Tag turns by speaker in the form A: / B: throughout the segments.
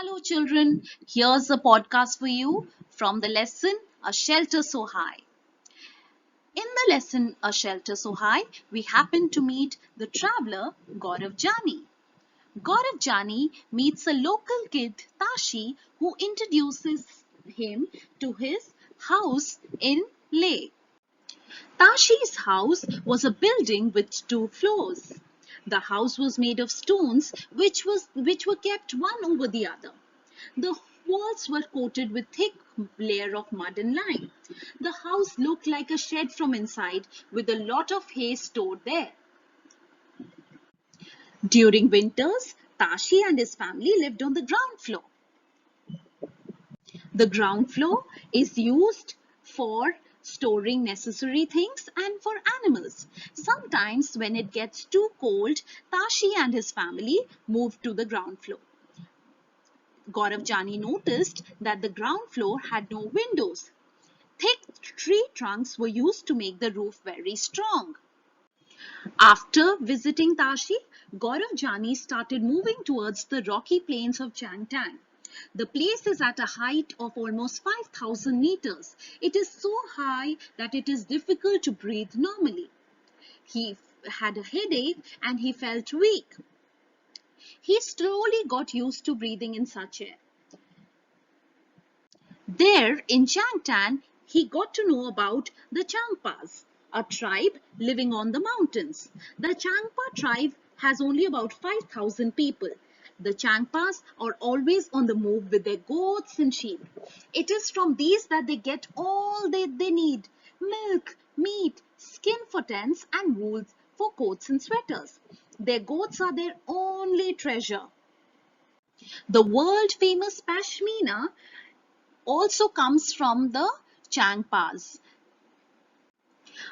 A: Hello, children. Here's a podcast for you from the lesson A Shelter So High. In the lesson A Shelter So High, we happen to meet the traveler Gaurav Jani. Gaurav Jani meets a local kid, Tashi, who introduces him to his house in Leh. Tashi's house was a building with two floors. The house was made of stones which were kept one over the other. The walls were coated with thick layer of mud and lime. The house looked like a shed from inside with a lot of hay stored there. During winters, Tashi and his family lived on the ground floor. The ground floor is used for storing necessary things and for animals. Sometimes when it gets too cold, Tashi and his family moved to the ground floor. Gaurav Jani noticed that the ground floor had no windows. Thick tree trunks were used to make the roof very strong. After visiting Tashi, Gaurav Jani started moving towards the rocky plains of Changtan. The place is at a height of almost 5,000 meters. It is so high that it is difficult to breathe normally. He had a headache and he felt weak. He slowly got used to breathing in such air. There in Changtan, he got to know about the Changpas, a tribe living on the mountains. The Changpa tribe has only about 5,000 people. The Changpas are always on the move with their goats and sheep. It is from these that they get all that they need: milk, meat, skin for tents, and wool for coats and sweaters. Their goats are their only treasure. The world famous pashmina also comes from the Changpas.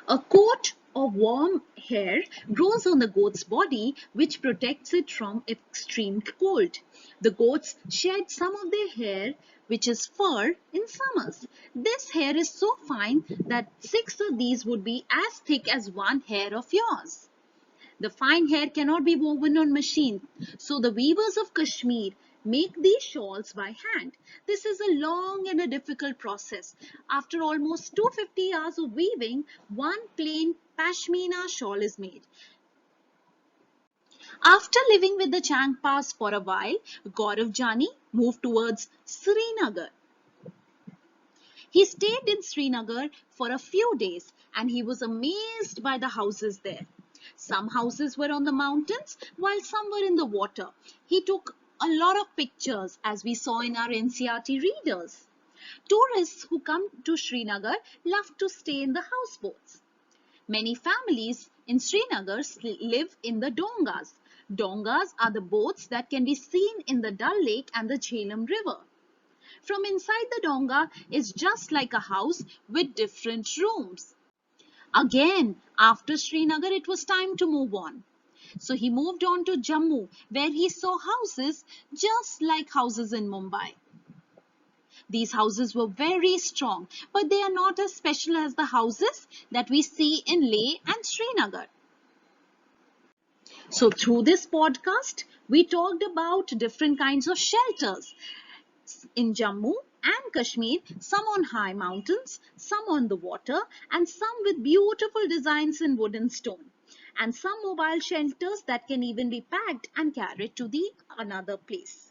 A: A coat of warm hair grows on the goat's body, which protects it from extreme cold. The goats shed some of their hair, which is fur, in summers. This hair is so fine that 6 of these would be as thick as one hair of yours. The fine hair cannot be woven on machine, so the weavers of Kashmir make these shawls by hand. This is a long and a difficult process. After almost 250 hours of weaving, one plain pashmina shawl is made. After living with the Changpas for a while, Gaurav Jani moved towards Srinagar. He stayed in Srinagar for a few days and he was amazed by the houses there. Some houses were on the mountains while some were in the water. He took a lot of pictures, as we saw in our NCERT readers. Tourists who come to Srinagar love to stay in the houseboats. Many families in Srinagar live in the dongas. Dongas are the boats that can be seen in the Dal Lake and the Jhelum River. From inside the donga is just like a house with different rooms. Again, after Srinagar, it was time to move on. So he moved on to Jammu, where he saw houses just like houses in Mumbai. These houses were very strong, but they are not as special as the houses that we see in Leh and Srinagar. So through this podcast, we talked about different kinds of shelters in Jammu and Kashmir, some on high mountains, some on the water, and some with beautiful designs in wood and stone, and some mobile shelters that can even be packed and carried to the another place.